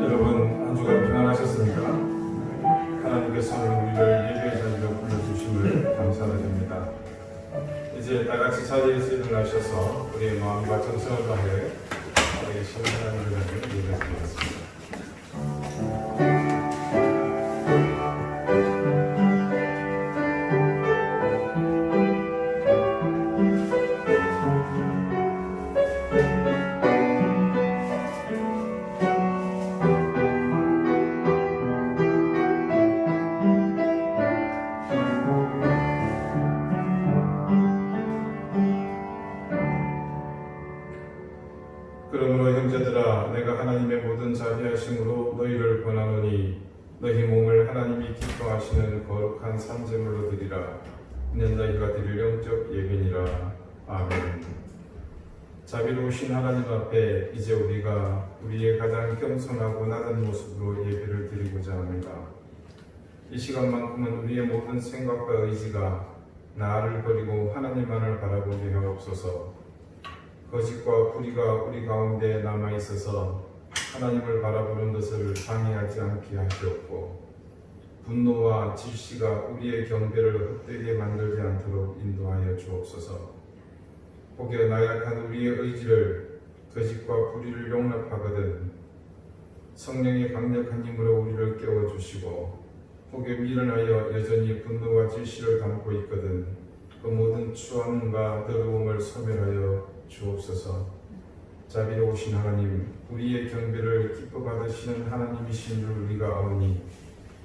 여러분, 한 주간 평안하셨습니까? 하나님께서는 우리를 예배의 자리로 불러주심을 감사드립니다. 이제 다같이 자리에서 일어나셔서 우리의 마음과 정성을 다해 우리의 신하나님을 예배드리겠습니다. 그러므로 형제들아, 내가 하나님의 모든 자비하심으로 너희를 권하노니 너희 몸을 하나님이 기뻐하시는 거룩한 산제물로 드리라. 이는 너희가 드릴 영적 예배니라. 아멘. 자비로우신 하나님 앞에 이제 우리가 우리의 가장 겸손하고 낮은 모습으로 예배를 드리고자 합니다. 이 시간만큼은 우리의 모든 생각과 의지가 나를 버리고 하나님만을 바라보게 하옵소서. 거짓과 불의가 우리 가운데 남아있어서 하나님을 바라보는 것을 방해하지 않게 하시옵고, 분노와 질시가 우리의 경배를 헛되게 만들지 않도록 인도하여 주옵소서. 혹여 나약한 우리의 의지를 거짓과 불의를 용납하거든 성령의 강력한 힘으로 우리를 깨워주시고, 혹여 미련하여 여전히 분노와 질시를 담고 있거든 그 모든 추함과 더러움을 소멸하여 주옵소서. 자비로우신 하나님, 우리의 경배를 기뻐 받으시는 하나님이신 줄 우리가 아오니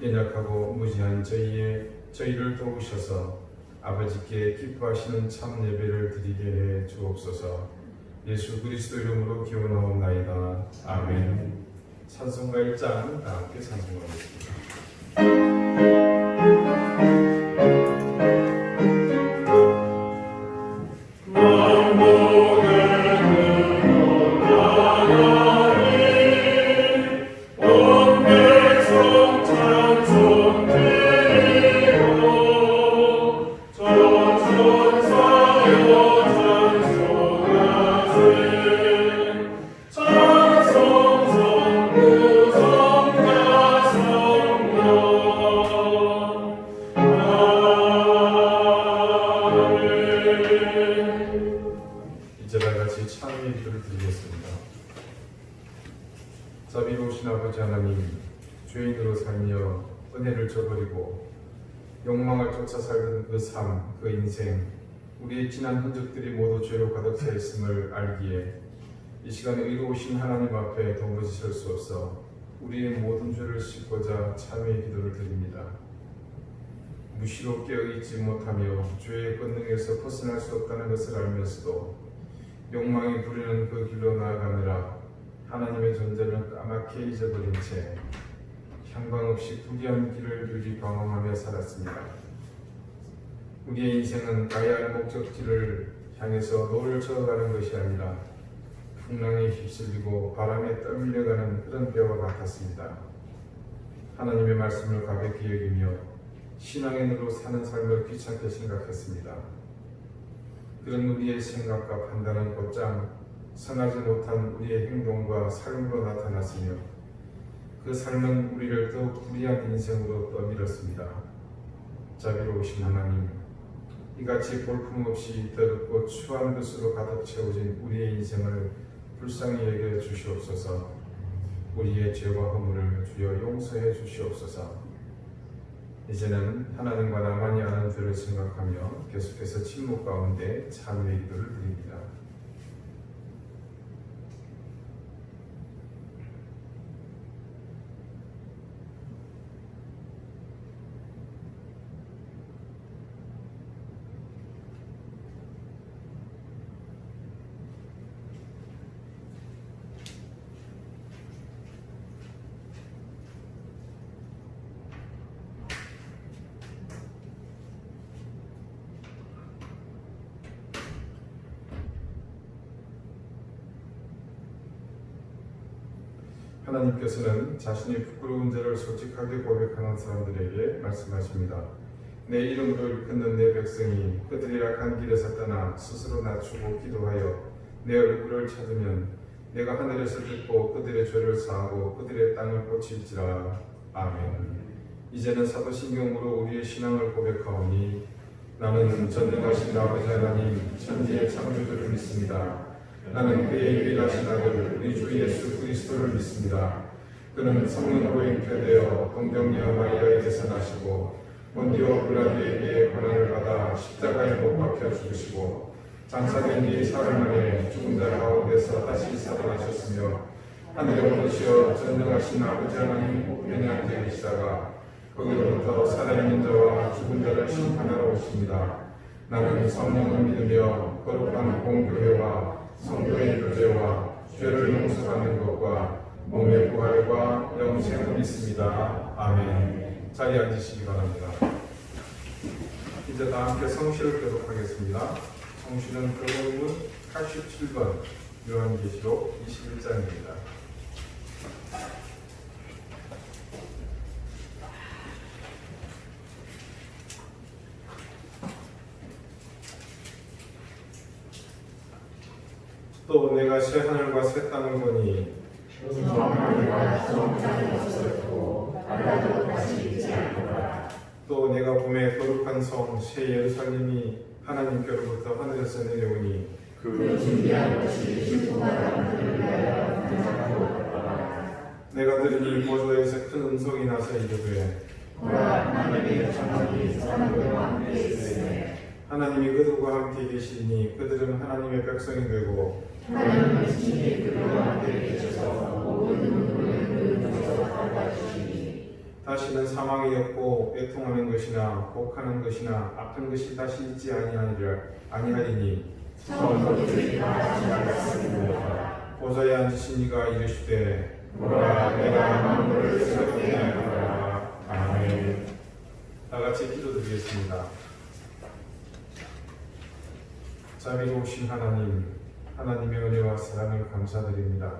연약하고 무지한 저희를 도우셔서 아버지께 기뻐하시는 참 예배를 드리게 해 주옵소서. 예수 그리스도 이름으로 기원하옵나이다. 아멘. 찬송가 1장 다 함께 찬송하겠습니다. 자비로우신 아버지 하나님, 죄인으로 살며 은혜를 저버리고 욕망을 쫓아 살던 그 삶, 그 인생, 우리의 지난 흔적들이 모두 죄로 가득 차 있음을 알기에 이 시간에 의로우신 하나님 앞에 도무지 설 수 없어 우리의 모든 죄를 씻고자 참회의 기도를 드립니다. 무시로 깨어있지 못하며 죄의 권능에서 벗어날 수 없다는 것을 알면서도 욕망이 부리는 그 길로 나아가느라 하나님의 존재를 까맣게 잊어버린 채 향방 없이 부귀한 길을 유리 방황하며 살았습니다. 우리의 인생은 가야 할 목적지를 향해서 노를 저어가는 것이 아니라 풍랑에 휩쓸리고 바람에 떠밀려가는 그런 배와 같았습니다. 하나님의 말씀을 가볍게 여기며 신앙의 눈으로 사는 삶을 귀찮게 생각했습니다. 그런 우리의 생각과 판단은 곧장 선하지 못한 우리의 행동과 삶으로 나타났으며 그 삶은 우리를 더욱 불의한 인생으로 떠밀었습니다. 자비로우신 하나님, 이같이 볼품없이 더럽고 추한 것으로 가득 채워진 우리의 인생을 불쌍히 여겨 주시옵소서. 우리의 죄와 허물을 주여 용서해 주시옵소서. 이제는 하나님과 나만이 아는 죄를 생각하며 계속해서 침묵 가운데 참회의 기도를 드립니다. 하나님께서는 자신이 부끄러운 죄를 솔직하게 고백하는 사람들에게 말씀하십니다. 내 이름으로 일컫는 내 백성이 그들이 악한 길에서 떠나 스스로 낮추고 기도하여 내 얼굴을 찾으면 내가 하늘에서 듣고 그들의 죄를 사하고 그들의 땅을 고칠지라. 아멘. 이제는 사도신경으로 우리의 신앙을 고백하오니 나는 전능하신 아버지 하나님 천지의 창조주를 믿습니다. 나는 그의 유일하신 아들 우리 주 예수 그리스도를 믿습니다. 그는 성령으로 잉태되어 동정녀 마리아에게서 나시고 본디오 빌라도에게 고난을 받아 십자가에 못 박혀 죽으시고 장사된 뒤 사흘 만에 죽은 자 가운데서 다시 살아나셨으며 하늘에 오르시어 전능하신 아버지 하나님 우편에 앉아 계시다가 거기로부터 살아있는 자와 죽은 자를 심판하러 오십니다. 나는 성령을 믿으며 거룩한 공교회와 성도의 교제와 죄를 용서받는 것과 몸의 부활과 영생을 믿습니다. 아멘. 자리에 앉으시기 바랍니다. 이제 다 함께 성시를 교독하겠습니다. 성시는 교독문 87번 요한계시록 21장입니다. 또 내가 새 하늘과 새 땅을 보니 또 내가 봄에 거룩한 성 새 예루살렘이 하나님께로부터 하늘에서 내려오니 그 준비한 것이 신부가 내가 들으니 보좌에서 큰 음성이 나서 이르되 하나님의 천국이 사람들과 함께 있으니 하나님이 그들과 함께 계시니 그들은 하나님의 백성이 되고 하나님의 신이 그들과 함께 계셔서 모든 눈물을 그들에서 닦아주시니 다시는 사망이 없고 애통하는 것이나 곡하는 것이나 아픈 것이 다시 있지 아니하리니 처음부터 보좌에 앉으신 이가 이르시되 보라 내가 만물을 새롭게 하노라. 아멘. 다같이 기도드리겠습니다. 자비로우신 하나님, 하나님의 은혜와 사랑을 감사드립니다.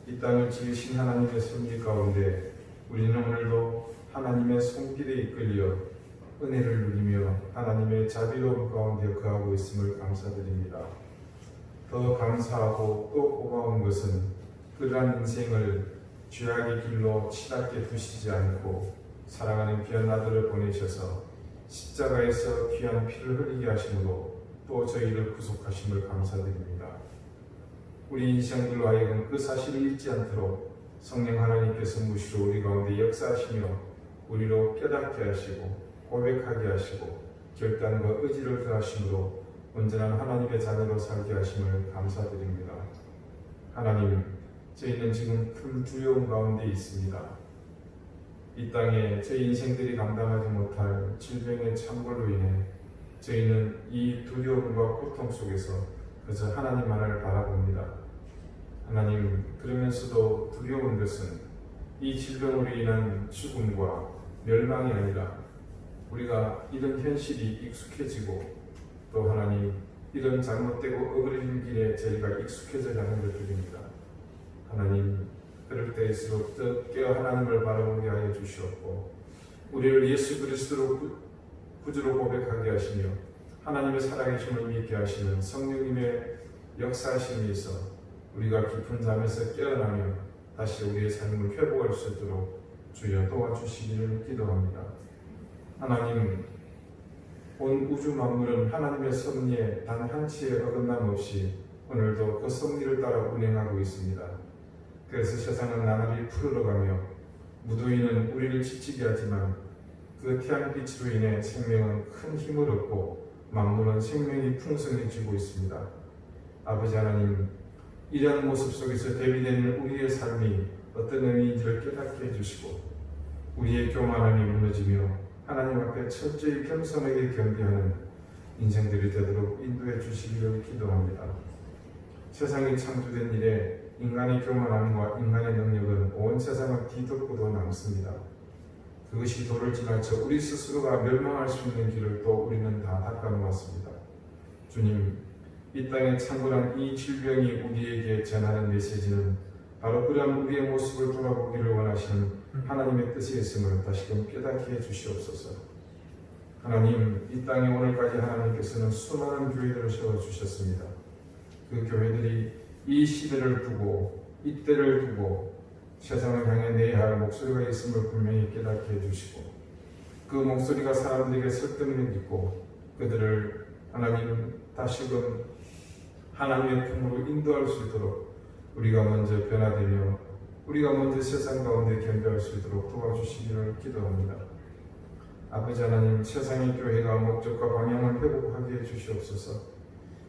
이 땅을 지으신 하나님의 섭리 가운데 우리는 오늘도 하나님의 손길에 이끌려 은혜를 누리며 하나님의 자비로움 가운데 거하고 있음을 감사드립니다. 더 감사하고 또 고마운 것은 그러한 인생을 죄악의 길로 치닫게 두시지 않고 사랑하는 귀한 아들을 보내셔서 십자가에서 귀한 피를 흘리게 하심으로 또 저희를 구속하심을 감사드립니다. 우리 인생들로 하여금 그 사실을 잊지 않도록 성령 하나님께서 무시로 우리 가운데 역사하시며 우리로 깨닫게 하시고 고백하게 하시고 결단과 의지를 더하심으로 온전한 하나님의 자녀로 살게 하심을 감사드립니다. 하나님, 저희는 지금 큰 두려움 가운데 있습니다. 이 땅에 저희 인생들이 감당하지 못할 질병의 창궐로 인해 저희는 이 두려움과 고통 속에서 그저 하나님만을 바라봅니다. 하나님, 그러면서도 두려운 것은 이 질병으로 인한 죽음과 멸망이 아니라 우리가 이런 현실이 익숙해지고 또 하나님 이런 잘못되고 어그러진 길에 저희가 익숙해져 가는 것들입니다. 하나님, 그럴 때일수록 더 깨어 하나님을 바라보게 하여 주시옵고 우리를 예수 그리스도로 구주로 고백하게 하시며 하나님의 살아계심을 믿게 하시는 성령님의 역사하심이 있어 우리가 깊은 잠에서 깨어나며 다시 우리의 삶을 회복할 수 있도록 주여 도와주시기를 기도합니다. 하나님, 온 우주 만물은 하나님의 섭리에 단 한치의 어긋남 없이 오늘도 그 섭리를 따라 운행하고 있습니다. 그래서 세상은 나날이 푸르러가며 무더위는 우리를 지치게 하지만 그 태양빛으로 인해 생명은 큰 힘을 얻고 만물은 생명이 풍성해지고 있습니다. 아버지 하나님, 이러한 모습 속에서 대비되는 우리의 삶이 어떤 의미인지를 깨닫게 해주시고 우리의 교만함이 무너지며 하나님 앞에 철저히 겸손하게 경배하는 인생들이 되도록 인도해 주시기를 기도합니다. 세상이 창조된 이래 인간의 교만함과 인간의 능력은 온 세상을 뒤덮고도 남습니다. 그것이 도를 지나쳐 우리 스스로가 멸망할 수 있는 길을 또 우리는 다 닦아놓았습니다. 주님, 이 땅에 창궐한 이 질병이 우리에게 전하는 메시지는 바로 그러한 우리의 모습을 돌아보기를 원하시는 하나님의 뜻이 있음을 다시금 깨닫게 해주시옵소서. 하나님, 이 땅에 오늘까지 하나님께서는 수많은 교회들을 세워주셨습니다. 그 교회들이 이 시대를 두고 이때를 두고 세상을 향해 내야 할 목소리가 있음을 분명히 깨닫게 해주시고 그 목소리가 사람들에게 설득력 있고 그들을 하나님 다시금 하나님의 품으로 인도할 수 있도록 우리가 먼저 변화되며 우리가 먼저 세상 가운데 견고할 수 있도록 도와주시기를 기도합니다. 아버지 하나님, 세상의 교회가 목적과 방향을 회복하게 해주시옵소서.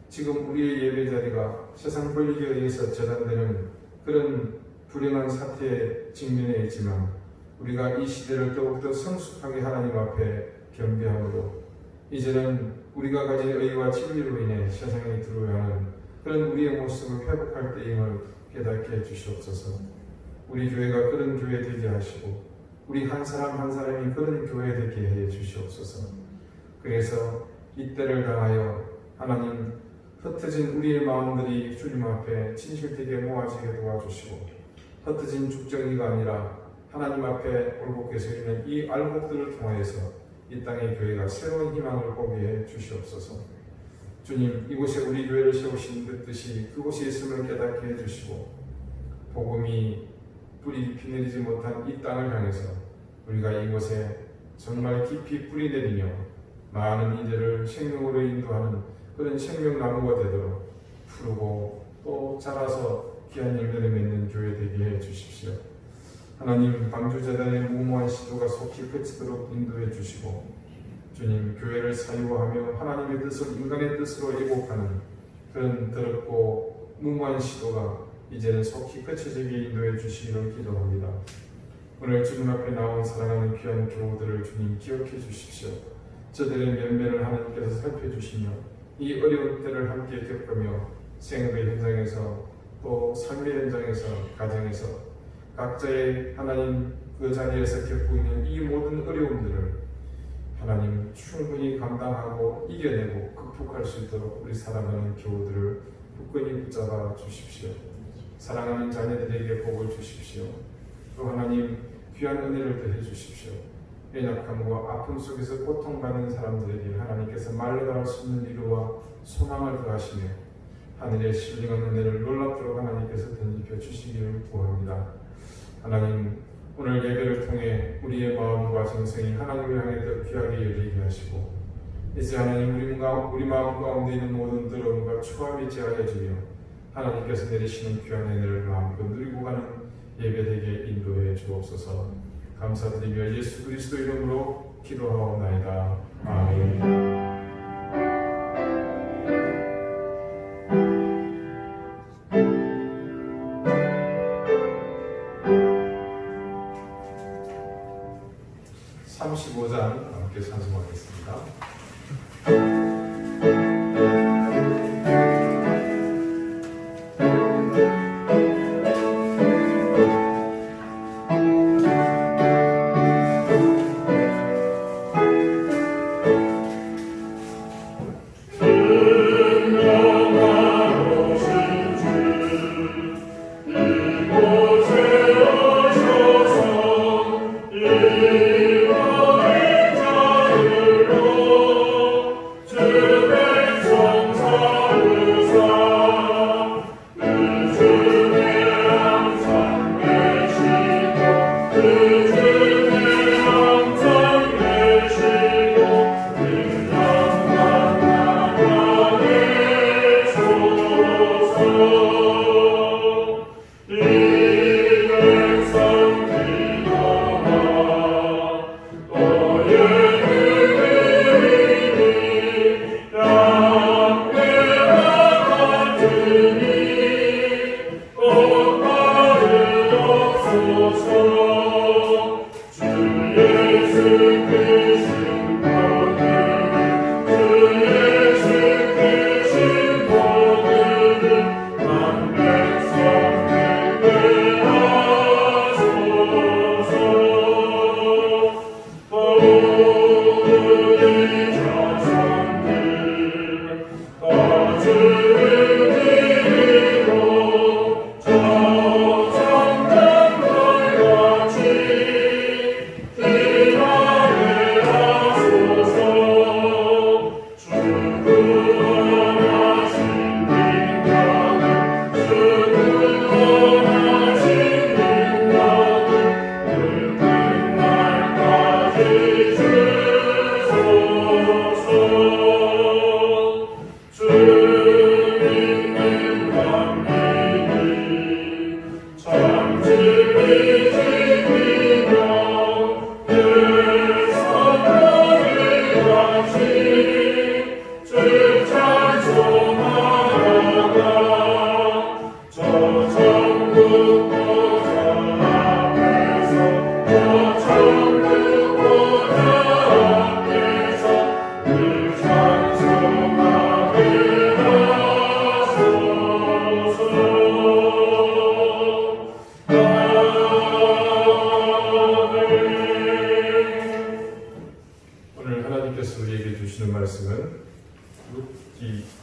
지금 우리의 예배 자리가 세상 권력에 의해서 재단되는 그런 불행한 사태에 직면해 있지만 우리가 이 시대를 더욱더 성숙하게 하나님 앞에 겸비함으로 이제는 우리가 가진 의와 진리로 인해 세상에 들어오야 하는 그런 우리의 모습을 회복할 때임을 깨닫게 해주시옵소서. 우리 교회가 그런 교회 되게 하시고 우리 한 사람 한 사람이 그런 교회 되게 해 주시옵소서. 그래서 이때를 당하여 하나님 흩어진 우리의 마음들이 주님 앞에 진실되게 모아지게 도와주시고 흩어진 죽정이가 아니라 하나님 앞에 올곧게 서 있는 이 알곡들을 통하여서 이 땅의 교회가 새로운 희망을 보게 해 주시옵소서. 주님, 이곳에 우리 교회를 세우신 듯이 그곳에 있음을 깨닫게 해주시고 복음이 뿌리 피내리지 못한 이 땅을 향해서 우리가 이곳에 정말 깊이 뿌리 내리며 많은 이들을 생명으로 인도하는 그런 생명나무가 되도록 푸르고 또 자라서 귀한 열매를 맺는 교회 되게 해 주십시오. 하나님, 방주재단의 무모한 시도가 속히 그치도록 인도해 주시고 주님, 교회를 사유하며 하나님의 뜻을 인간의 뜻으로 왜곡하는 그런 더럽고 무모한 시도가 이제는 속히 그쳐지게 인도해 주시기를 기도합니다. 오늘 주님 앞에 나온 사랑하는 귀한 교우들을 주님 기억해 주십시오. 저들의 면면을 하나님께서 살펴주시며 이 어려운 때를 함께 겪으며 생업의 현장에서 또 삶의 현장에서 가정에서 각자의 하나님 그 자리에서 겪고 있는 이 모든 어려움들을 하나님 충분히 감당하고 이겨내고 극복할 수 있도록 우리 사랑하는 교우들을 굳건히 붙잡아 주십시오. 사랑하는 자녀들에게 복을 주십시오. 또 하나님 귀한 은혜를 더해 주십시오. 연약함과 아픔 속에서 고통받는 사람들에게 하나님께서 말로 말할 수 있는 위로와 소망을 더하시며 하늘의 신령한 은혜를 놀랍도록 하나님께서 던집혀 주시기를 구합니다. 하나님, 오늘 예배를 통해 우리의 마음과 정성이 하나님을 향해 더 귀하게 열리게 하시고 이제 하나님 우리 마음 가운데 있는 모든 더러움과 추함이 제하여지며 하나님께서 내리시는 귀한 은혜를 마음껏 누리고 가는 예배되게 인도해 주옵소서. 감사드리며 예수 그리스도 이름으로 기도하옵나이다. 아멘. 함께 찬송하겠습니다. 주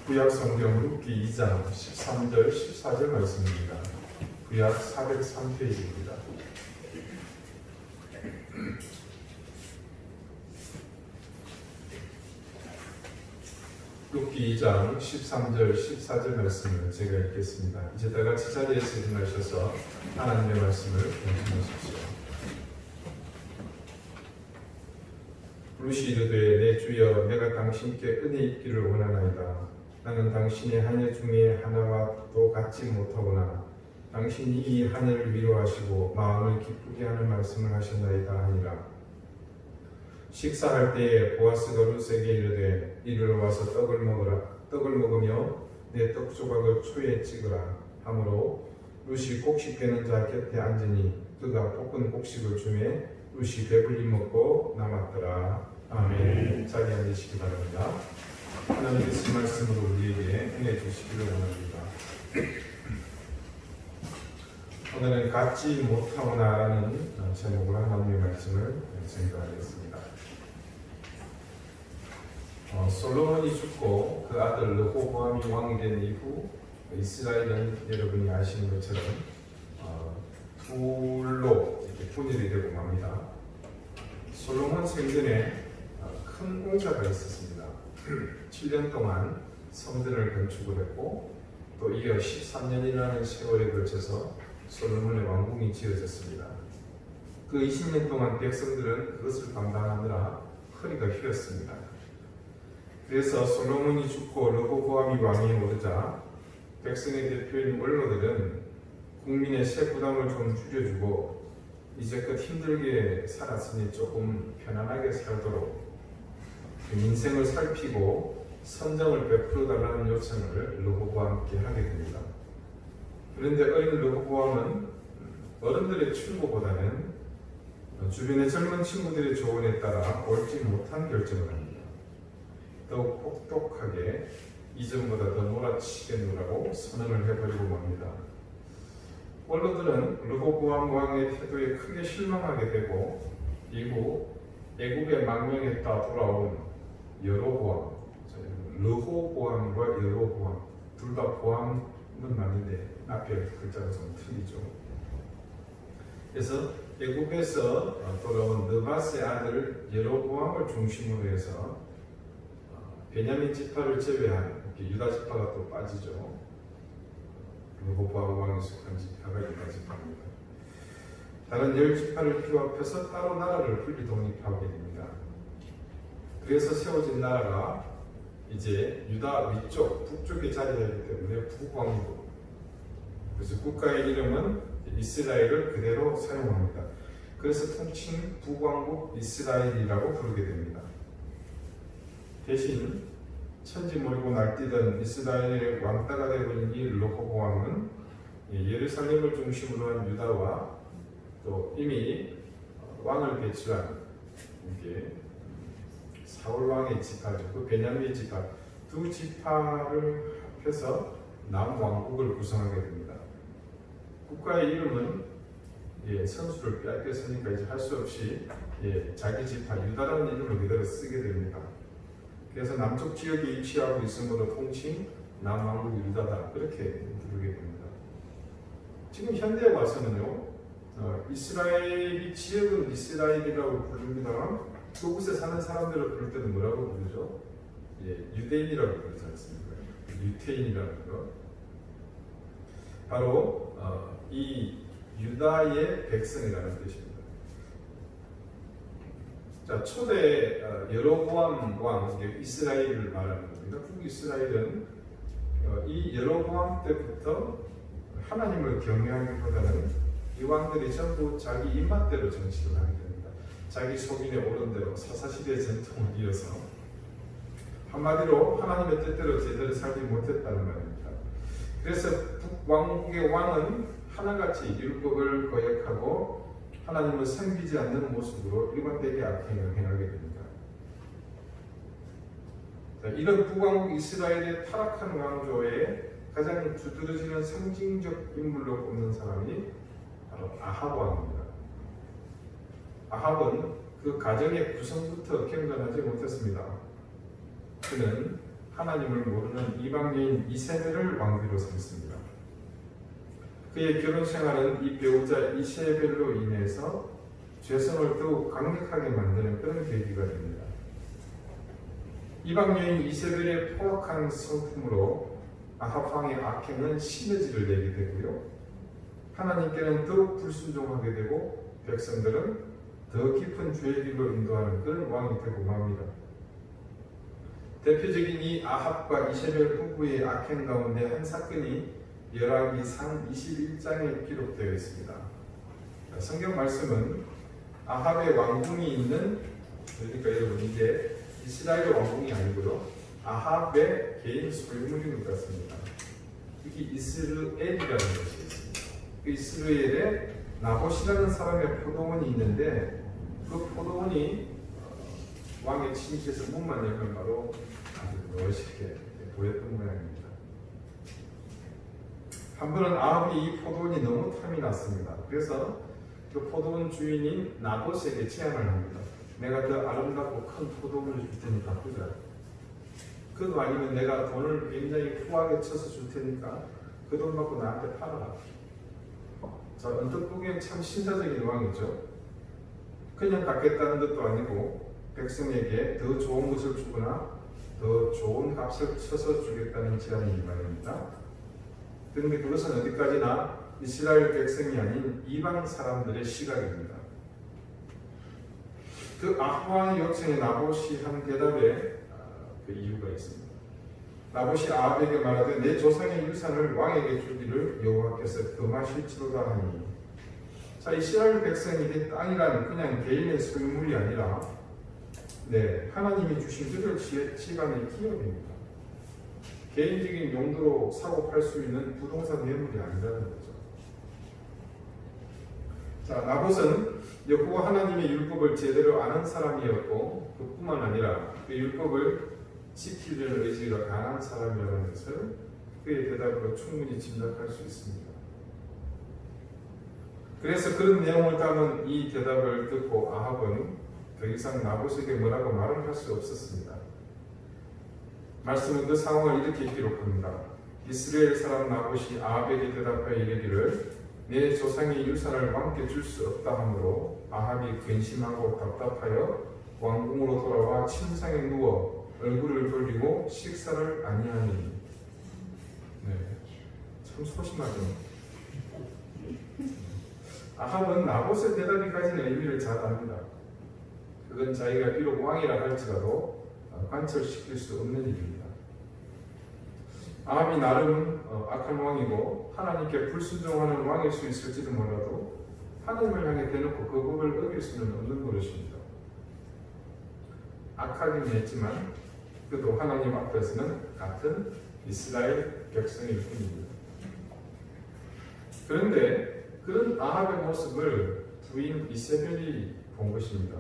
구약 성경 룻기 2장 13절 14절 말씀입니다. 구약 403페이지입니다. 룻기 2장 13절 14절 말씀을 제가 읽겠습니다. 이제 다 같이 자리에서 일어나셔서 하나님의 말씀을 경청하십시오. 룻이 이르되 내 주여 내가 당신께 은혜 있기를 원하나이다. 나는 당신의 하늘 중에 하나와도 같지 못하거나 당신이 이 하늘을 위로하시고 마음을 기쁘게 하는 말씀을 하셨나이다 하니라. 식사할 때에 보아스가 룻에게 이르되 이리로 와서 떡을 먹으며 내 떡 조각을 초에 찍으라 하므로 룻이 곡식 깨는 자 곁에 앉으니 그가 볶은 곡식을 주매 룻이 배불리 먹고 남았더라. 아멘. 자리에 앉으시기 바랍니다. 하나님께서 말씀으로 우리에게 은혜 주시기를 원합니다. 오늘은 갖지 못하오나라는 제목으로 하나님의 말씀을 생각하겠습니다. 솔로몬이 죽고 그 아들 르호보암이 왕이 된 이후 이스라엘은 여러분이 아시는 것처럼 둘로 이렇게 분열이 되고 맙니다. 솔로몬 생전에 큰 공사가 있었습니다. 7년 동안 성전을 건축을 했고 또 이어 13년이라는 세월에 걸쳐서 솔로몬의 왕궁이 지어졌습니다. 그 20년 동안 백성들은 그것을 감당하느라 허리가 휘었습니다. 그래서 솔로몬이 죽고 르호보암이 왕위에 오르자 백성의 대표인 원로들은 국민의 세 부담을 좀 줄여주고 이제껏 힘들게 살았으니 조금 편안하게 살도록 민생을 살피고 선정을 베풀어 달라는 요청을 르호보암께 하게 됩니다. 그런데 어린 르호보암은 어른들의 충고보다는 주변의 젊은 친구들의 조언에 따라 옳지 못한 결정을 합니다. 더욱 혹독하게 이전보다 더 몰아치겠노라고 선언을 해버리고 맙니다. 원로들은 르호보암 왕의 태도에 크게 실망하게 되고 이후 애국에 망명했다 돌아온 여로보암, 르호보암과 여로보암 둘 다 보암은 맞는데 앞에 글자가 좀 틀리죠. 그래서 애국에서 돌아온 느밧의 아들 여로보암을 중심으로 해서 베냐민 지파를 제외한 유다 지파가 또 빠지죠. 르호보암 왕에 속한 지파가 유다 지파입니다. 다른 10지파를 피합해서 따로 나라를 분리 독립하게 됩니다. 그래서 세워진 나라가 이제 유다 위쪽, 북쪽에 자리하기 때문에 북왕국. 그래서 국가의 이름은 이스라엘을 그대로 사용합니다. 그래서 통칭 북왕국 이스라엘이라고 부르게 됩니다. 대신 천지 몰고 날뛰던 이스라엘의 왕따가 되고 있는 이 르호보암은 예루살렘을 중심으로 한 유다와 또 이미 왕을 배출한 이게 사울 왕의 지파죠. 그 베냐민 지파 두 지파를 합해서 남왕국을 구성하게 됩니다. 국가의 이름은 선수를 빼앗겼으니까 이제 할 수 없이 자기 지파 유다라는 이름을 그대로 쓰게 됩니다. 그래서 남쪽 지역에 위치하고 있으므로 통칭 남왕국 유다다 그렇게 부르게 됩니다. 지금 현대에 와서는요. 이스라엘이 지역은 이스라엘이라고 부릅니다만 그곳에 사는 사람들을 부를 때는 뭐라고 부르죠? 유대인이라고 부르지 않습니까? 유태인이라는 것. 바로 이 유다의 백성이라는 뜻입니다. 자, 초대 여로보암 왕, 이스라엘을 말하는 겁니다. 북이스라엘은 이 여로보암 때부터 하나님을 경외하기보다는 이 왕들이 전부 자기 입맛대로 정치를 하게 됩니다. 자기 속인에 오른 대로 사사시대의 전통을 이어서 한마디로 하나님의 뜻대로 제대로 살지 못했다는 말입니다. 그래서 북왕국의 왕은 하나같이 율법을 거역하고 하나님을 섬기지 않는 모습으로 일관되게 악행을 행하게 됩니다. 이런 북왕국 이스라엘의 타락한 왕조의 가장 두드러지는 상징적 인물로 꼽는 사람이 바로 아합 왕입니다. 아합은 그 가정의 구성부터 경건하지 못했습니다. 그는 하나님을 모르는 이방여인 이세벨을 왕비로 삼습니다. 그의 결혼 생활은 이 배우자 이세벨로 인해서 죄성을 더욱 강력하게 만드는 그런 계기가 됩니다. 이방여인 이세벨의 포악한 성품으로 아합 왕의 악행은 시너지를 내게 되고요. 하나님께는 더욱 불순종하게 되고 백성들은 더 깊은 죄의 길로 인도하는 그런 왕이 되고 맙니다. 대표적인 이 아합과 이세벨 부부의 악행 가운데 한 사건이 열왕기상 21장에 기록되어 있습니다. 성경 말씀은 아합의 왕궁이 있는, 그러니까 여러분 이게 이스라엘 왕궁이 아니고요, 아합의 개인 소유물인 것 같습니다. 여기 이스르엘이라는 것이 있습니다. 그 이스라엘에 나봇이라는 사람의 포도원이 있는데 그 포도원이 왕의 침실에서 문만 열면 바로 아주 멋있게 보였던 모양입니다. 한 번은 아합이 이 포도원이 너무 탐이 났습니다. 그래서 그 포도원 주인인 나봇에게 제안을 합니다. 내가 더 아름답고 큰 포도원을 줄 테니 바꾸자. 그도 아니면 내가 돈을 굉장히 후하게 쳐서 줄 테니까 그 돈 받고 나한테 팔아라. 자, 언뜻 보기엔 참 신사적인 왕이죠. 그냥 받겠다는 것도 아니고 백성에게 더 좋은 것을 주거나 더 좋은 값을 쳐서 주겠다는 제안이 말입니다. 그런데 그것은 어디까지나 이스라엘 백성이 아닌 이방 사람들의 시각입니다. 그 아합 왕의 요청에 나봇이 한 대답에 그 이유가 있습니다. 나봇이 아합에게 말하되 내 조상의 유산을 왕에게 주기를 여호와께서 금하실지로다 하니. 자, 이스라엘 백성이 된 땅이란 그냥 개인의 소유물이 아니라 하나님이 주신 그들 집안의 기업입니다. 개인적인 용도로 사고 팔 수 있는 부동산 매물이 아니라는 거죠. 자, 나봇은 여호와 하나님의 율법을 제대로 아는 사람이었고 그뿐만 아니라 그 율법을 지키려는 의지가 강한 사람이라는 것을 그의 대답으로 충분히 짐작할 수 있습니다. 그래서 그런 내용을 담은 이 대답을 듣고 아합은 더 이상 나봇에게 뭐라고 말을 할 수 없었습니다. 말씀은 그 상황을 이렇게 기록합니다. 이스라엘 사람 나봇이 아합에게 대답하여 이르기를 내 조상의 유산을 왕께 줄 수 없다 하므로 아합이 근심하고 답답하여 왕궁으로 돌아와 침상에 누워 얼굴을 돌리고 식사를 아니하니. 참 소심하죠. 아합은 나봇의 대답이 가진 의미를 잘 압니다. 그건 자기가 비록 왕이라 할지라도 관철시킬 수 없는 일입니다. 아합이 나름 악한 왕이고 하나님께 불순종하는 왕일 수 있을지도 몰라도 하나님을 향해 대놓고 그 법을 어길 수는 없는 버릇입니다. 악하긴 했지만 그도 하나님 앞에서는 같은 이스라엘 백성일 뿐입니다. 그런데 그런 아합의 모습을 부인 이세벨이 본 것입니다.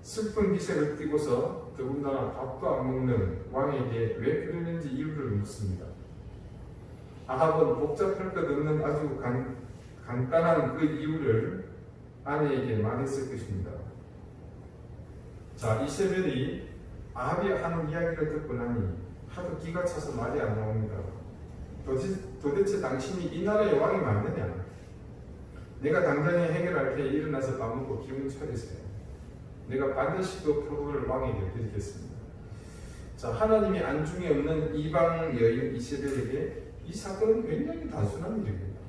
슬픈 기색을 띠고서 더군다나 밥도 안 먹는 왕에게 왜 그러는지 이유를 묻습니다. 아합은 복잡할 것 없는 아주 간단한 그 이유를 아내에게 말했을 것입니다. 자, 이세벨이 아합이 하는 이야기를 듣고 나니 하도 기가 차서 말이 안 나옵니다. 도대체 당신이 이 나라의 왕이 맞느냐? 내가 당장에 해결할 테니 일어나서 밥 먹고 기운 차리세요. 내가 반드시 그 포도를 왕에게 드리겠습니다. 자, 하나님이 안중에 없는 이방 여인 이세벨에게 이 사건은 굉장히 단순한 일입니다.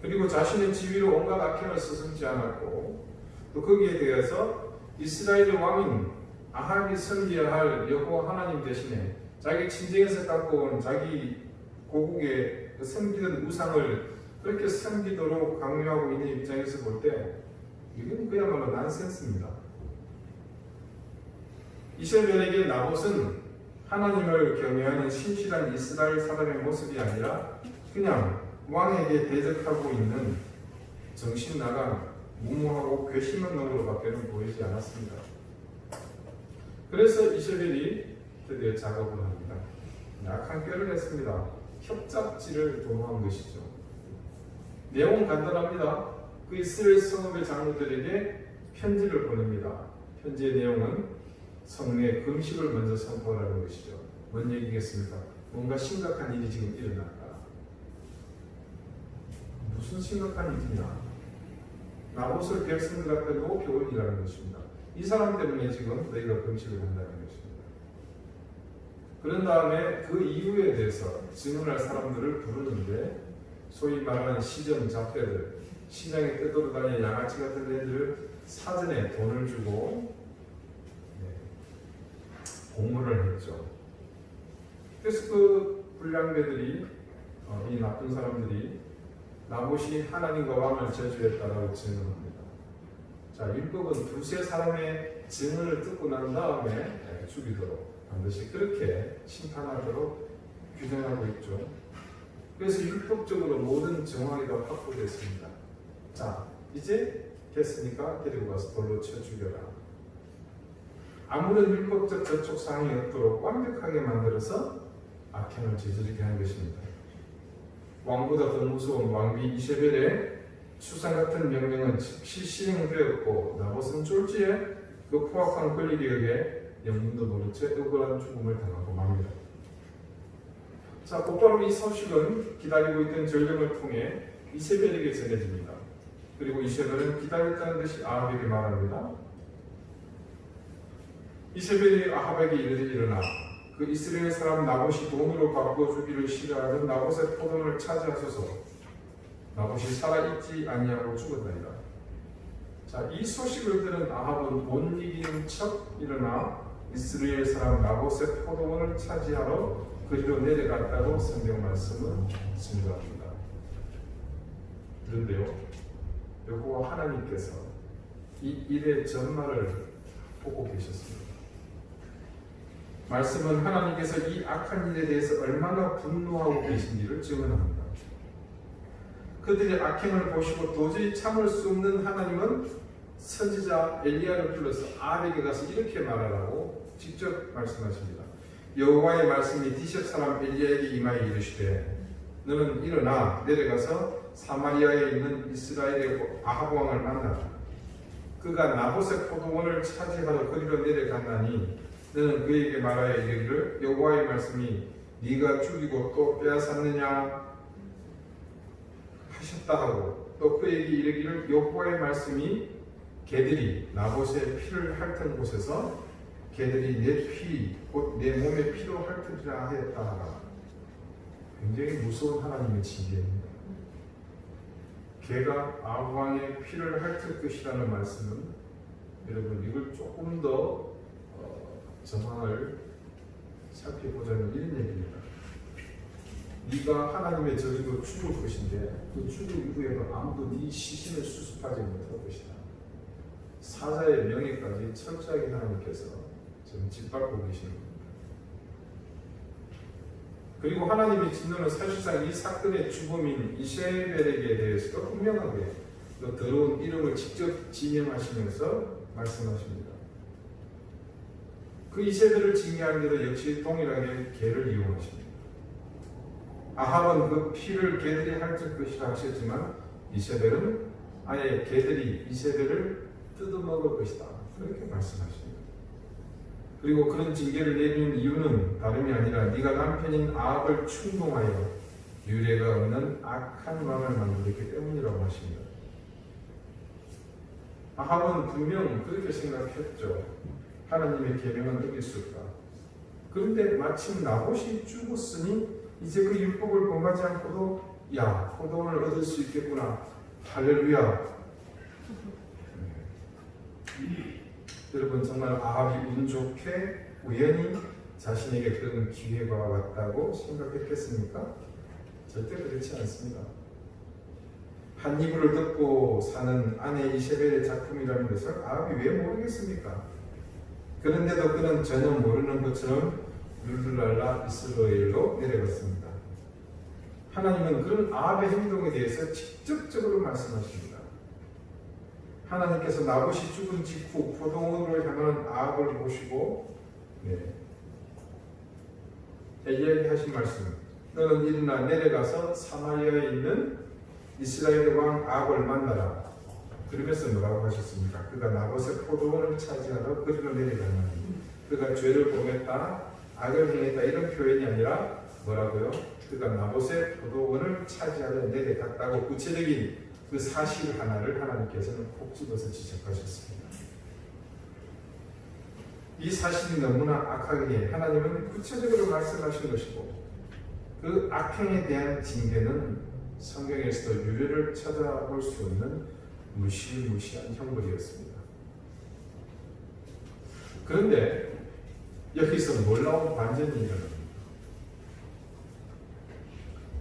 그리고 자신의 지위로 온갖 악행을 서슴지 않았고 또 거기에 대해서 이스라엘의 왕인 아합이 섬겨야 할 여호와 하나님 대신에 자기 친정에서 갖고 온 자기 고국에 섬기던 우상을 그렇게 섬기도록 강요하고 있는 입장에서 볼 때 이건 그야말로 난센스입니다. 이세벨에게 나봇은 하나님을 경외하는 신실한 이스라엘 사람의 모습이 아니라 그냥 왕에게 대적하고 있는 정신 나간 무모하고 괘씸한 놈으로밖에는 보이지 않았습니다. 그래서 이세벨이 드디어 작업을 합니다. 약한 꾀를 했습니다. 협잡지를 도모한 것이죠. 내용은 간단합니다. 그 이스라엘 성읍의 장로들에게 편지를 보냅니다. 편지의 내용은 성내에 금식을 먼저 선포하라는 것이죠. 뭔 얘기겠습니까? 뭔가 심각한 일이 지금 일어났다. 무슨 심각한 일이냐? 나봇을 백성들 앞에 놓고 일하는 것입니다. 이 사람 때문에 지금 너희가 금식을 한다는 것입니다. 그런 다음에 그 이유에 대해서 질문할 사람들을 부르는데 소위 말하는 시정 잡배들, 시장에 떠돌아다니는 양아치 같은 애들을 사전에 돈을 주고 공모를 했죠. 그래서 그 불량배들이 이 나쁜 사람들이 나봇이 하나님과 왕을 저주했다라고 증언합니다. 자, 율법은 두세 사람의 증언을 듣고 난 다음에 죽이도록 반드시 그렇게 심판하도록 규정하고 있죠. 그래서 율법적으로 모든 정황이 다 확보됐습니다. 자, 이제 됐으니까 데리고 가서 돌로 쳐 죽여라. 아무런 율법적 저촉 사항이 없도록 완벽하게 만들어서 악행을 저지르게 한 것입니다. 왕보다 더 무서운 왕비 이세벨의 추상 같은 명령은 즉시 시행되었고 나봇은 졸지에 그 포악한 권리에 의해 영문도 모른 채 억울한 죽음을 당하고 맙니다. 자, 곧바로 이 소식은 기다리고 있던 전령을 통해 이세벨에게 전해집니다. 그리고 이세벨은 기다렸다는 듯이 아합에게 말합니다. 이세벨이 아합에게 이르되 일어나 그 이스라엘 사람 나봇이 돈으로 바꿔주기를 싫어하던 나봇의 포도원을 차지하소서. 나봇이 살아있지 아니하고 죽었나이다. 자, 이 소식을 들은 아합은 못 이기는 척 일어나 이스라엘 사람 나봇의 포도원을 차지하러 그리로 내려갔다고 성경 말씀은 증거합니다. 그런데요, 여호와 하나님께서 이 일의 전말을 보고 계셨습니다. 말씀은 하나님께서 이 악한 일에 대해서 얼마나 분노하고 계신지를 증언합니다. 그들의 악행을 보시고 도저히 참을 수 없는 하나님은 선지자 엘리야를 불러서 아합에게 가서 이렇게 말하라고 직접 말씀하십니다. 여호와의 말씀이 디셉 사람 엘리야에게 임하여 이르시되 너는 일어나 내려가서 사마리아에 있는 이스라엘의 아합 왕을 만나라. 그가 나봇의 포도원을 차지하러 그리로 내려갔나니 너는 그에게 말하여 이르기를 여호와의 말씀이 네가 죽이고 또 빼앗았느냐 하셨다 하고 또 그에게 이르기를 여호와의 말씀이 개들이 나봇의 피를 핥은 곳에서 개들이 내 피, 곧 내 몸의 피로 핥으리라 하였다 하라. 굉장히 무서운 하나님의 징계입니다. 개가 아합 왕의 피를 핥을 것이라는 말씀은 여러분 이걸 조금 더 정황을 살펴보자면 이런 얘기입니다. 네가 하나님의 저주로 죽을 것인데 그 죽을 이후에는 아무도 네 시신을 수습하지 못할 것이다. 사자의 명예까지 철저하게 하나님께서 지금 짓밟고 계시는 겁니다. 그리고 하나님의 진노는 사실상 이 사건의 주범인 이세벨에게 대해서도 분명하게 그 더러운 이름을 직접 지명하시면서 말씀하십니다. 그 이세벨을 징계한 대로 역시 동일하게 개를 이용하십니다. 아합은 그 피를 개들이 핥을 것이라 하셨지만 이세벨은 아예 개들이 이세벨을 뜯어먹을 것이다. 그렇게 말씀하십니다. 그리고 그런 징계를 내리는 이유는 다름이 아니라 네가 남편인 아합을 충동하여 유례가 없는 악한 왕을 만들었기 때문이라고 하십니다. 아합은 분명 그렇게 생각했죠. 하나님의 계명은 어길 수 없다. 그런데 마침 나봇이 죽었으니 이제 그 율법을 범하지 않고도 야, 포도원을 얻을 수 있겠구나. 할렐루야. 여러분 정말 아합이 운 좋게 우연히 자신에게 그런 기회가 왔다고 생각했겠습니까? 절대 그렇지 않습니다. 한 이불을 덮고 사는 아내 이세벨의 작품이라는 것을 아합이 왜 모르겠습니까? 그런데도 그는 전혀 모르는 것처럼 룰루랄라 이스라엘로 내려갔습니다. 하나님은 그런 아합의 행동에 대해서 직접적으로 말씀하십니다. 하나님께서 나봇이 죽은 직후 포도원으로 향하는 아합을 보시고 이야기하신 말씀, 너는 일어나 내려가서 사마리아에 있는 이스라엘의 왕 아합을 만나라. 그러면서 뭐라고 하셨습니까? 그가 나봇의 포도원을 차지하러 그리로 내려가니 그가 죄를 범했다, 악을 행했다, 이런 표현이 아니라 뭐라고요? 그가 나봇의 포도원을 차지하러 내려갔다고 구체적인 그 사실 하나를 하나님께서는 콕 집어서 지적하셨습니다. 이 사실이 너무나 악하기에 하나님은 구체적으로 말씀하신 것이고, 그 악행에 대한 징계는 성경에서도 유례를 찾아볼 수 없는 무시무시한 형벌이었습니다. 그런데 여기서 놀라운 반전이 일어납니다.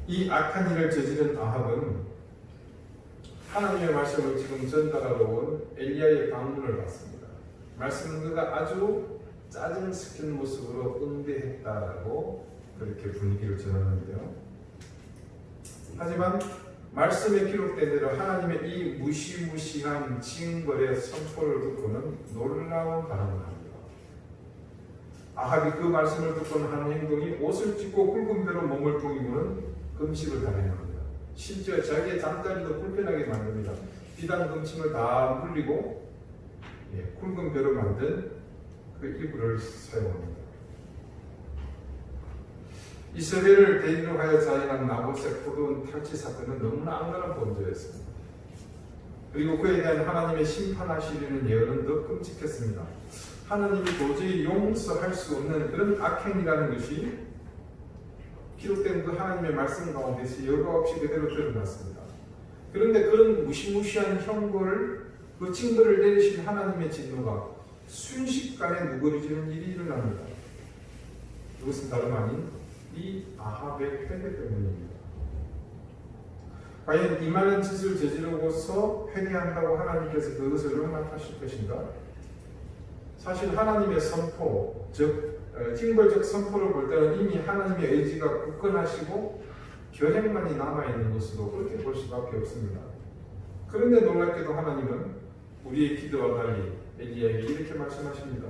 이 악한 일을 저지른 아합은 하나님의 말씀을 지금 전달하러 온 엘리야의 방문을 받습니다. 말씀은 그가 아주 짜증 섞인 모습으로 응대했다라고 그렇게 분위기를 전하는데요. 하지만 말씀에 기록된 대로 하나님의 이 무시무시한 징벌의 선포를 듣고는 놀라운 반응을 합니다. 아합이 그 말씀을 듣고는 하는 행동이 옷을 찢고 굵은 배로 몸을 둥이고는 금식을 단행합니다. 심지어 자기의 잠자리도 불편하게 만듭니다. 비단 금침을 다 물리고 굵은 배로 만든 그 이불을 사용합니다. 이스라엘을 대리로 하여 자행한 나봇의 포도원 탈취 사건은 너무나 악랄한 범죄였습니다. 그리고 그에 대한 하나님의 심판하시려는 예언은 더 끔찍했습니다. 하나님이 도저히 용서할 수 없는 그런 악행이라는 것이 기록된 그 하나님의 말씀 가운데서 여과 없이 그대로 드러났습니다. 그런데 그런 무시무시한 형벌을, 그 징벌을 내리신 하나님의 진노가 순식간에 누그러지는 일이 일어납니다. 이것은 다름 아닌 이 아합의 회개 때문입니다. 과연 이 많은 짓을 저지르고서 회개한다고 하나님께서 그것을 용납하실 것인가? 사실 하나님의 선포, 즉 징벌적 선포를 볼 때는 이미 하나님의 의지가 굳건하시고 계획만이 남아있는 것으로 그렇게 볼 수밖에 없습니다. 그런데 놀랍게도 하나님은 우리의 기도와 달리 엘리야에게 이렇게 말씀하십니다.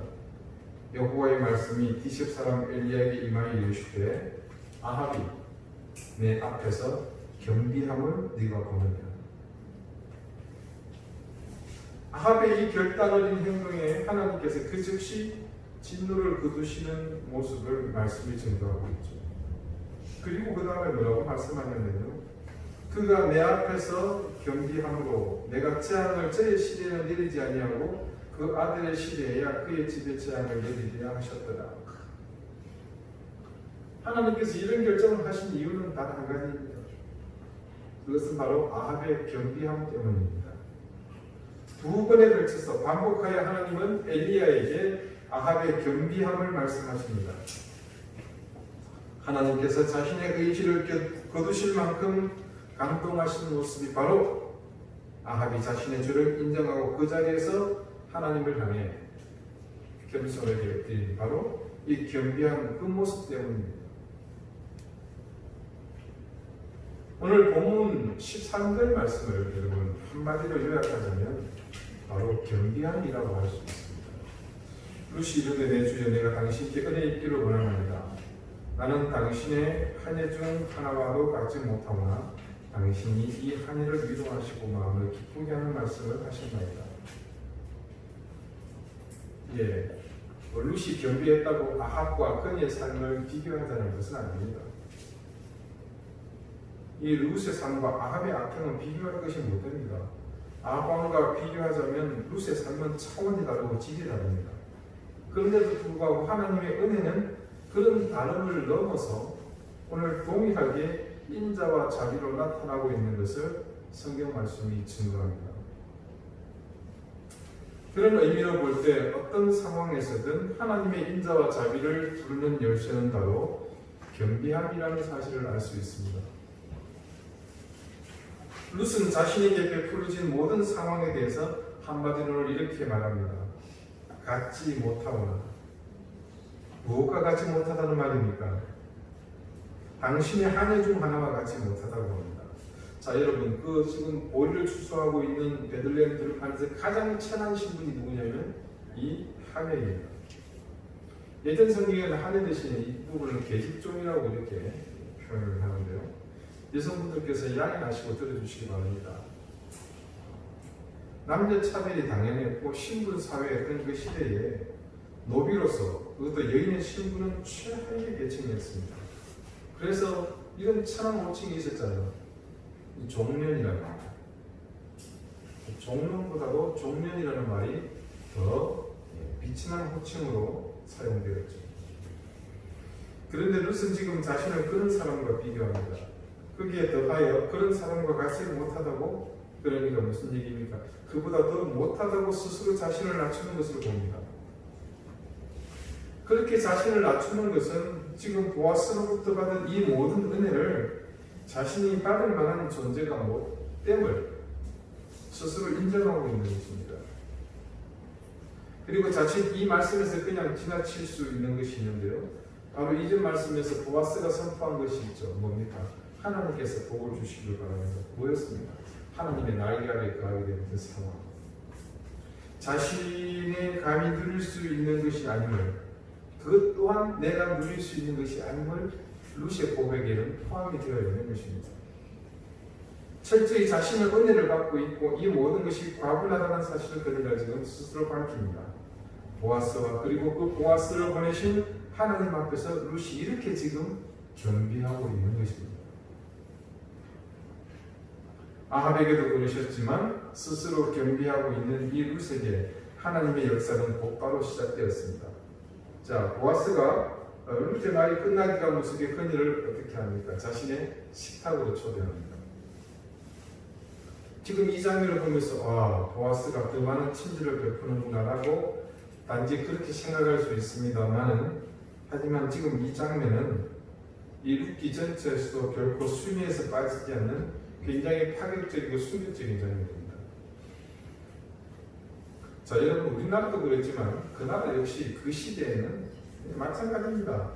여호와의 말씀이 디셉 사람 엘리야에게 임하여 이르시되 아합이 내 앞에서 겸비함을 네가 보느냐. 아합의 이 결단 어린 행동에 하나님께서 그 즉시 진노를 거두시는 모습을 말씀이 증거하고 있죠. 그리고 그 다음에 뭐라고 말씀하냐면요, 그가 내 앞에서 겸비함으로 내가 재앙을 저의 시대에 내리지 아니하고 그 아들의 시대에야 그의 집에 재앙을 내리리라 하셨더라. 하나님께서 이런 결정을 하신 이유는 단 한 가지입니다. 그것은 바로 아합의 겸비함 때문입니다. 두 번에 걸쳐서 반복하여 하나님은 엘리야에게 아합의 겸비함을 말씀하십니다. 하나님께서 자신의 의지를 거두실 만큼 감동하신 모습이 바로 아합이 자신의 죄를 인정하고 그 자리에서 하나님을 향해 겸손하게 드린 바로 이 겸비한 그 모습 때문입니다. 오늘 본문 13절 말씀을 여러분 한마디로 요약하자면 바로 겸비함이라고 할 수 있습니다. 루시 이르되 내 주여 내가 당신께 은혜 있기를 원하나이다. 나는 당신의 한 해 중 하나와도 같지 못하오나 당신이 이 한 해를 위로하시고 마음을 기쁘게 하는 말씀을 하셨나이다. 루시 겸비했다고 아합과 그의 삶을 비교하자는 것은 아닙니다. 이 룻의 삶과 아합의 악행은 비교할 것이 못됩니다. 아합과 비교하자면 룻의 삶은 차원이 다르고 질이 다릅니다. 그런데도 불구하고 하나님의 은혜는 그런 다름을 넘어서 오늘 동일하게 인자와 자비로 나타나고 있는 것을 성경 말씀이 증거합니다. 그런 의미로 볼 때 어떤 상황에서든 하나님의 인자와 자비를 부르는 열쇠는 바로 겸비함이라는 사실을 알 수 있습니다. 룻은 자신에게 베풀어진 모든 상황에 대해서 한마디로 이렇게 말합니다. 갖지 못하거나. 무엇과 같지 못하다는 말입니까? 당신의 한 해 중 하나와 같지 못하다고 합니다. 자, 여러분, 지금 보리를 추수하고 있는 베들레헴 들판에서 가장 천한 신분이 누구냐면 이 하멜입니다. 예전 성경에는 하멜 대신에 이 부분을 계집종이라고 이렇게 표현을 하는데요. 여성분들께서 양해하시고 들어주시기 바랍니다. 남녀 차별이 당연했고 신분 사회였던 그 시대에 노비로서 그것도 여인의 신분은 최하의 계층이었습니다. 그래서 이런 천한 호칭이 있었잖아요. 종년이라는 말. 종년보다도 종년이라는 말이 더 비친한 호칭으로 사용되었죠. 그런데 룻은 지금 자신을 그런 사람과 비교합니다. 거기에 더하여 그런 사람과 같이 못하다고. 그러니까 무슨 얘기입니까? 그보다 더 못하다고 스스로 자신을 낮추는 것을 봅니다. 그렇게 자신을 낮추는 것은 지금 보아스로부터 받은 이 모든 은혜를 자신이 받을 만한 존재가 못됨을 스스로 인정하고 있는 것입니다. 그리고 자칫 이 말씀에서 그냥 지나칠 수 있는 것이 있는데요. 바로 이전 말씀에서 보아스가 선포한 것이 있죠. 뭡니까? 하나님께서 복을 주시길 바라면서 뭐였습니까? 하나님의 날개 아래 거하게 되는 그 상황. 자신의 감히 누릴 수 있는 것이 아님을, 그것 또한 내가 누릴 수 있는 것이 아님을 룻의 고백에는 포함이 되어 있는 것입니다. 철저히 자신의 은혜를 받고 있고 이 모든 것이 과분하다는 사실을 그들가 지금 스스로 밝힙니다. 보아스와 그리고 그 보아스를 보내신 하나님 앞에서 룻이 이렇게 지금 겸비하고 있는 것입니다. 아합에게도 그러셨지만 스스로 겸비하고 있는 이 룻에게 하나님의 역사는 곧바로 시작되었습니다. 자, 보아스가 룻의 말이 끝나기가 무섭게 그녀를 어떻게 합니까? 자신의 식탁으로 초대합니다. 지금 이 장면을 보면서 보아스가 그 많은 친절을 베푸는구나라고 단지 그렇게 생각할 수 있습니다만은, 하지만 지금 이 장면은 이 룻기 전체에서도 결코 순위에서 빠지지 않는 굉장히 파격적이고 충격적인 장면입니다. 자, 여러분, 우리나라도 그랬지만 그 나라 역시 그 시대에는 마찬가지입니다.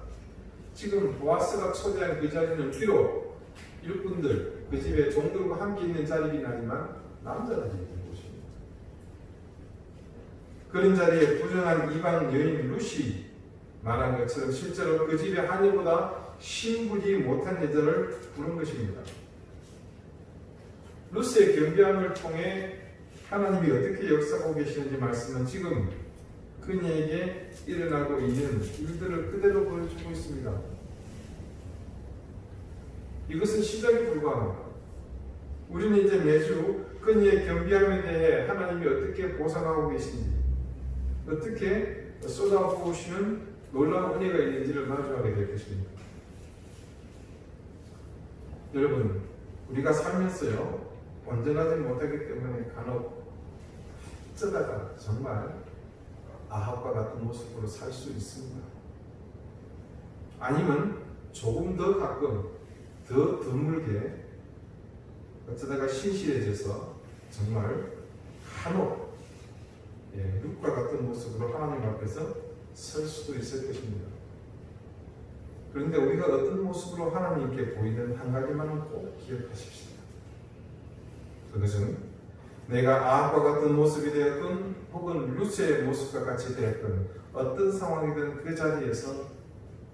지금 보아스가 초대한 그 자리는 비록 일꾼들, 그 집에 종들과 함께 있는 자리긴 하지만 남자들이 있는 곳입니다. 그런 자리에 부정한 이방 여인 룻이 말한 것처럼 실제로 그 집의 한 여보다 신부지 못한 여자를 부른 것입니다. 룻의 겸비함을 통해 하나님이 어떻게 역사하고 계시는지 말씀은 지금 그녀에게 일어나고 있는 일들을 그대로 보여주고 있습니다. 이것은 시작에 불과합니다. 우리는 이제 매주 그녀의 겸비함에 대해 하나님이 어떻게 보상하고 계신지, 어떻게 쏟아부으시는 놀라운 은혜가 있는지를 마주하게 될 것입니다. 여러분, 우리가 살면서요, 온전하지 못하기 때문에 간혹 어쩌다가 정말 아합과 같은 모습으로 살 수 있습니다. 아니면 조금 더 가끔 더 드물게 어쩌다가 신실해져서 정말 한옥 룻과 같은 모습으로 하나님 앞에서 설 수도 있을 것입니다. 그런데 우리가 어떤 모습으로 하나님께 보이는 한 가지만은 꼭 기억하십시오. 그것은 내가 아합과 같은 모습이 되었든 혹은 룻의 모습과 같이 되었든 어떤 상황이든 그 자리에서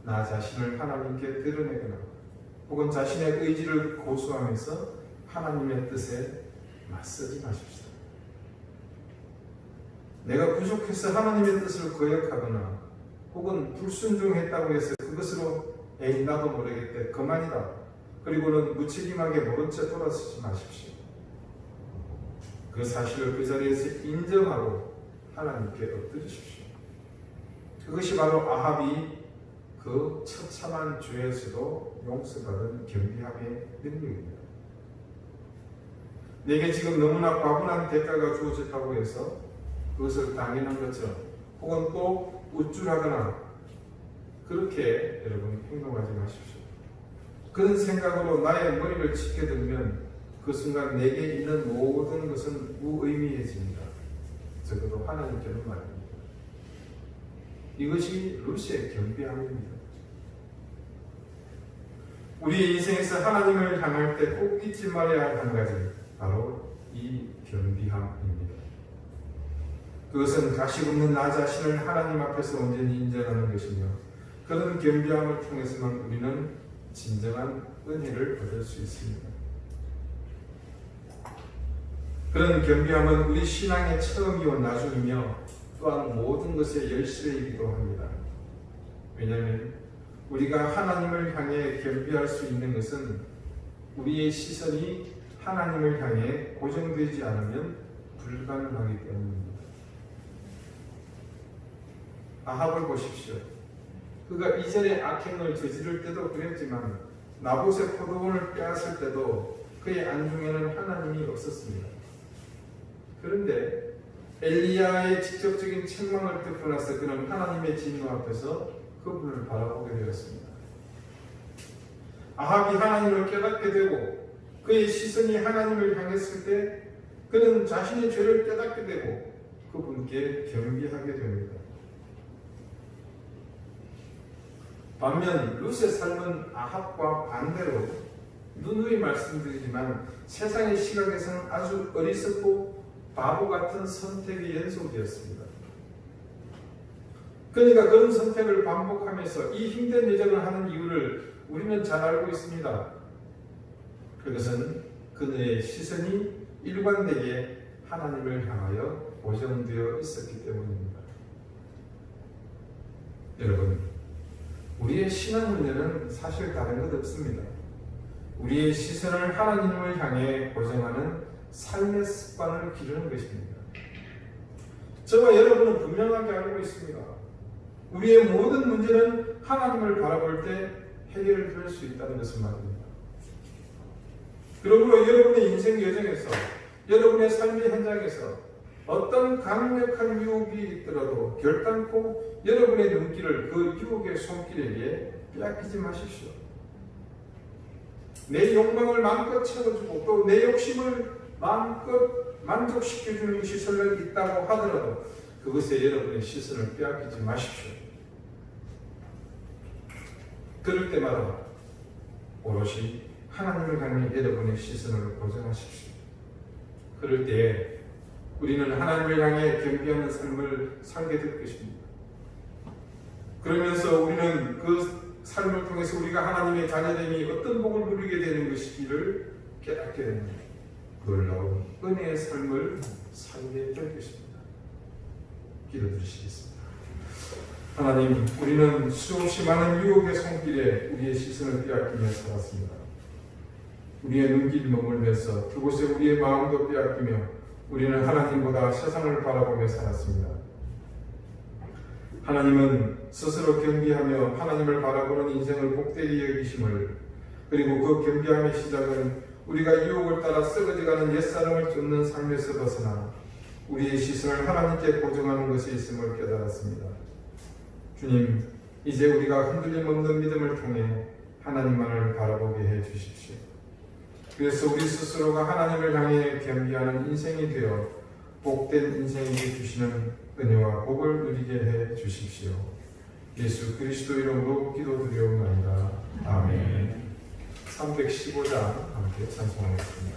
나 자신을 하나님께 드러내거나 혹은 자신의 의지를 고수하면서 하나님의 뜻에 맞서지 마십시오. 내가 부족해서 하나님의 뜻을 거역하거나 혹은 불순종했다고 해서 그것으로 나도 모르겠대 그만이다, 그리고는 무책임하게 모른 채 돌아서지 마십시오. 그 사실을 그 자리에서 인정하고 하나님께 엎드리십시오. 그것이 바로 아합이 그 처참한 죄에서도 용서받은 겸비함의 능력입니다. 내게 지금 너무나 과분한 대가가 주어졌다고 해서 그것을 당연한 것처럼 혹은 또 우쭐하거나 그렇게 여러분 행동하지 마십시오. 그런 생각으로 나의 머리를 치켜들면 그 순간 내게 있는 모든 것은 무의미해집니다. 적어도 하나님께는 말입니다. 이것이 룻의 겸비함입니다. 우리의 인생에서 하나님을 향할 때 꼭 잊지 말아야 할 한 가지, 바로 이 겸비함입니다. 그것은 가식 없는 나 자신을 하나님 앞에서 온전히 인정하는 것이며, 그런 겸비함을 통해서만 우리는 진정한 은혜를 얻을 수 있습니다. 그런 겸비함은 우리 신앙의 처음이요 나중이며 또한 모든 것의 열쇠이기도 합니다. 왜냐하면 우리가 하나님을 향해 겸비할 수 있는 것은 우리의 시선이 하나님을 향해 고정되지 않으면 불가능하기 때문입니다. 아합을 보십시오. 그가 이전에 악행을 저지를 때도 그랬지만 나봇의 포도원을 빼앗을 때도 그의 안중에는 하나님이 없었습니다. 그런데 엘리야의 직접적인 책망을 듣고 나서 그는 하나님의 진노 앞에서 그분을 바라보게 되었습니다. 아합이 하나님을 깨닫게 되고 그의 시선이 하나님을 향했을 때 그는 자신의 죄를 깨닫게 되고 그분께 겸비하게 됩니다. 반면 룻의 삶은 아합과 반대로 누누이 말씀드리지만 세상의 시각에서는 아주 어리석고 바보 같은 선택의 연속이었습니다. 그러니까 그런 선택을 반복하면서 이 힘든 여정을 하는 이유를 우리는 잘 알고 있습니다. 그것은 그의 시선이 일관되게 하나님을 향하여 고정되어 있었기 때문입니다. 여러분, 우리의 신앙 문제는 사실 다른 것 없습니다. 우리의 시선을 하나님을 향해 고정하는 삶의 습관을 기르는 것입니다. 저와 여러분은 분명하게 알고 있습니다. 우리의 모든 문제는 하나님을 바라볼 때 해결될 수 있다는 것을 말입니다. 그러므로 여러분의 인생 여정에서, 여러분의 삶의 현장에서 어떤 강력한 유혹이 있더라도 결단코 여러분의 눈길을 그 유혹의 손길에게 빼앗기지 마십시오. 내 욕망을 마음껏 채워주고 또 내 욕심을 마음껏 만족시켜주는 것이 설령 있다고 하더라도 그것에 여러분의 시선을 빼앗기지 마십시오. 그럴 때마다 오롯이 하나님을 향해 여러분의 시선을 고정하십시오. 그럴 때에 우리는 하나님을 향해 겸비하는 삶을 살게 될 것입니다. 그러면서 우리는 그 삶을 통해서 우리가 하나님의 자녀됨이 어떤 복을 누리게 되는 것이기를 깨닫게 됩니다. 놀라운 은혜의 삶을 살게 될 것입니다. 기도드리시겠습니다. 하나님, 우리는 수없이 많은 유혹의 손길에 우리의 시선을 빼앗기며 살았습니다. 우리의 눈길이 머물면서 그곳에 우리의 마음도 빼앗기며 우리는 하나님보다 세상을 바라보며 살았습니다. 하나님은 스스로 겸비하며 하나님을 바라보는 인생을 복되게 여기심을, 그리고 그 겸비함의 시작은 우리가 유혹을 따라 썩어져가는 옛사람을 쫓는 삶에서 벗어나 우리의 시선을 하나님께 고정하는 것이 있음을 깨달았습니다. 주님, 이제 우리가 흔들림 없는 믿음을 통해 하나님만을 바라보게 해 주십시오. 그래서 우리 스스로가 하나님을 향해 겸비하는 인생이 되어 복된 인생에게 주시는 은혜와 복을 누리게 해 주십시오. 예수 그리스도 이름으로 기도드리옵나이다. 아멘. 315장 함께 찬송하겠습니다.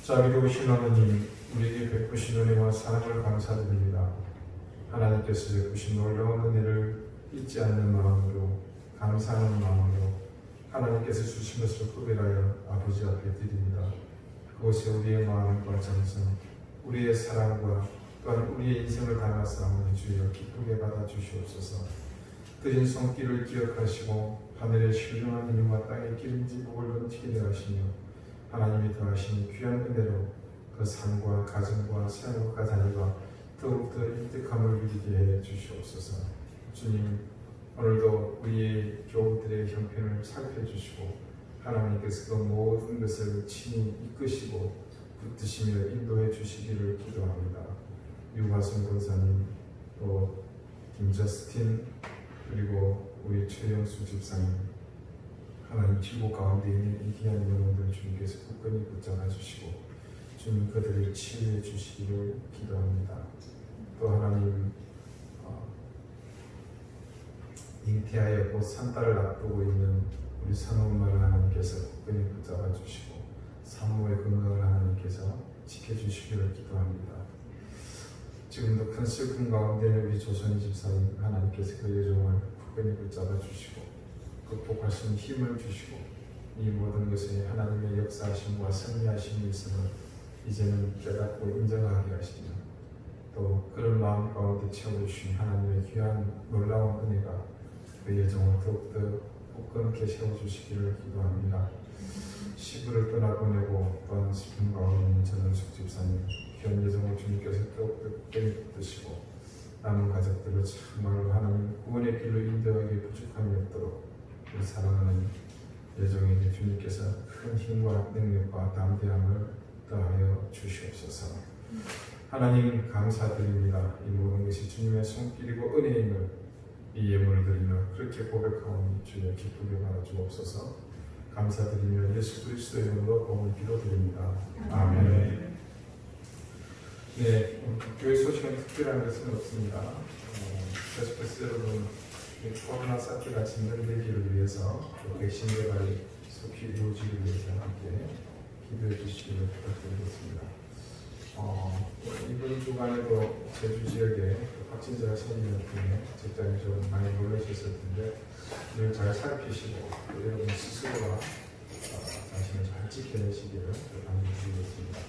자비로우신 하나님, 우리에게 베푸신 은혜와 사랑을 감사드립니다. 하나님께서 베푸신 놀라운 은혜를 잊지 않는 마음으로, 감사하는 마음으로 하나님께서 주신 것을 구별하여 아버지 앞에 드립니다. 그것이 우리의 마음과 정성, 우리의 사랑과 또한 우리의 인생을 담아서 아버지 주여 기쁘게 받아주시옵소서. 드린 손길을 기억하시고 하늘의 신령한 이름과 땅의 기름진 복을 넘치게 하시며 하나님이 더하신 귀한 은혜로 그 삶과 가정과 생활과 자녀가 더욱더 인득함을 누리게 해 주시옵소서. 주님, 오늘도 우리의 교우들의 형편을 살펴주시고 하나님께서 그 모든 것을 친히 이끄시고 붙드시며 인도해 주시기를 기도합니다. 유화성 권사님, 또 김저스틴, 그리고 우리 최영수 집사님, 하나님 지구 가운데 있는 이 귀한 영혼들 주님께서 굳건히 붙잡아 주시고 주님 그들을 치유해 주시기를 기도합니다. 또 하나님 잉태하여 곧 산딸을 앞두고 있는 우리 산엄마를 하나님께서 굳건히 붙잡아 주시고 산모의 건강을 하나님께서 지켜주시기를 기도합니다. 지금도 큰 슬픔 가운데 우리 조선희 집사님, 하나님께서 그 여정을 굳건히 붙잡아 주시고 극복할 수 있는 힘을 주시고 이 모든 것에 하나님의 역사하심과 승리하심이 있음을 이제는 깨닫고 인정하게 하시며 또 그런 마음 가운데 채워주신 하나님의 귀한 놀라운 은혜가 그 여정을 더욱더 굳건하게 세워주시기를 기도합니다. 시부를 떠나보내고 또한 슬픔 가운데 있는 전은숙 집사님, 귀한 여정을 주님께서 더욱더 굳건히 붙드시고 남은 가족들을 정말로 하나님 구원의 길로 인도하기 부족함이 없도록 우리 사랑하는 여정에게 주님께서 큰 힘과 능력과 담대함을 더하여 주시옵소서. 하나님 감사드립니다. 이 모든 것이 주님의 손길이고 은혜임을 이 예물을 드리며 그렇게 고백하오니 주여 기쁘게 받아주옵소서. 감사드리며 예수 그리스도의 이름으로 복을 기도드립니다. 아멘. 네, 교회 소식은 특별한 것은 없습니다. 계속해서 여러분 코로나 사태가 진정되기를 위해서 백신 개발이 속히 이루어지기 위해서 함께 기도해 주시기를 부탁드리겠습니다. 이번 주간에도 제주 지역에 확진자가 생기는 중에 직장에 좀 많이 놀라셨을 텐데 늘 잘 살피시고 여러분 스스로가 자신을 잘 지켜내시기를 당부드리겠습니다.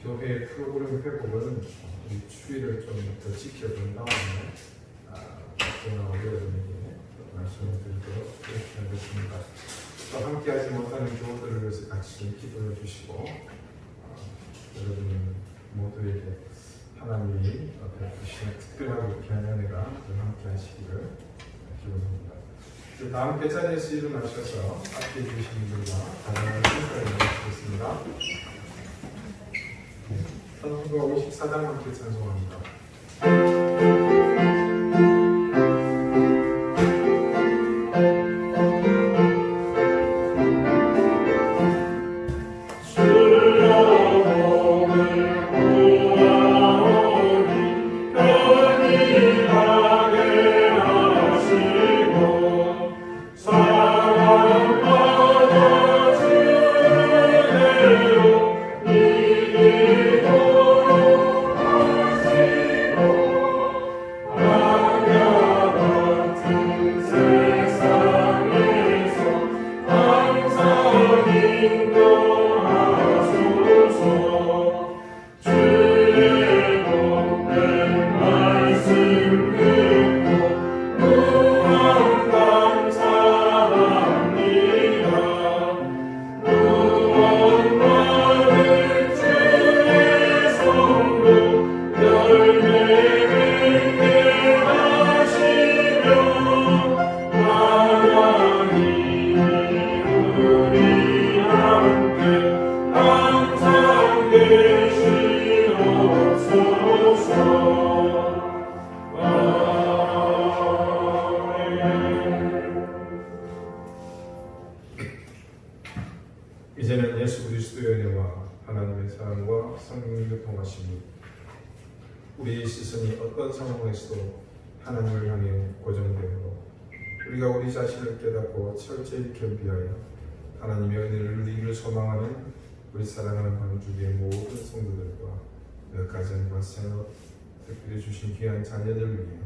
교회 프로그램 회복은 우리 추위를 좀 더 지켜본 다음에 여러분에게 말씀을 드리도록 하겠습니다. 또 함께하지 못하는 교우들을 위해서 같이 좀 기도해 주시고 여러분 모두에게 하나님이 베푸시는 특별하고 귀한 은혜가 함께 하시기를 기원합니다. 다음 배자리에서 일어나셔서 앞에 계신 분들과 다양한 인사를 나누겠습니다. 선곡 54장 함께 찬송합니다. 이제는 예수 그리스도의 은혜와 하나님의 사랑과 성령의 교통하심이 우리의 시선이 어떤 상황에서도 하나님을 향해 고정되므로 우리가 우리 자신을 깨닫고 철저히 겸비하여 하나님의 은혜를 누리기를 소망하는 우리 사랑하는 방주교의 모든 성도들과 그 가정과 생업, 특별히 주신 귀한 자녀들 위해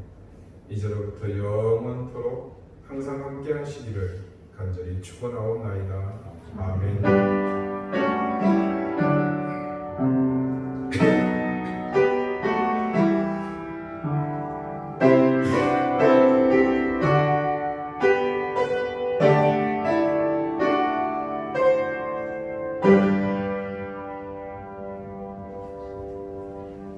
이제로부터 영원토록 항상 함께 하시기를 간절히 축원하옵나이다. 아멘.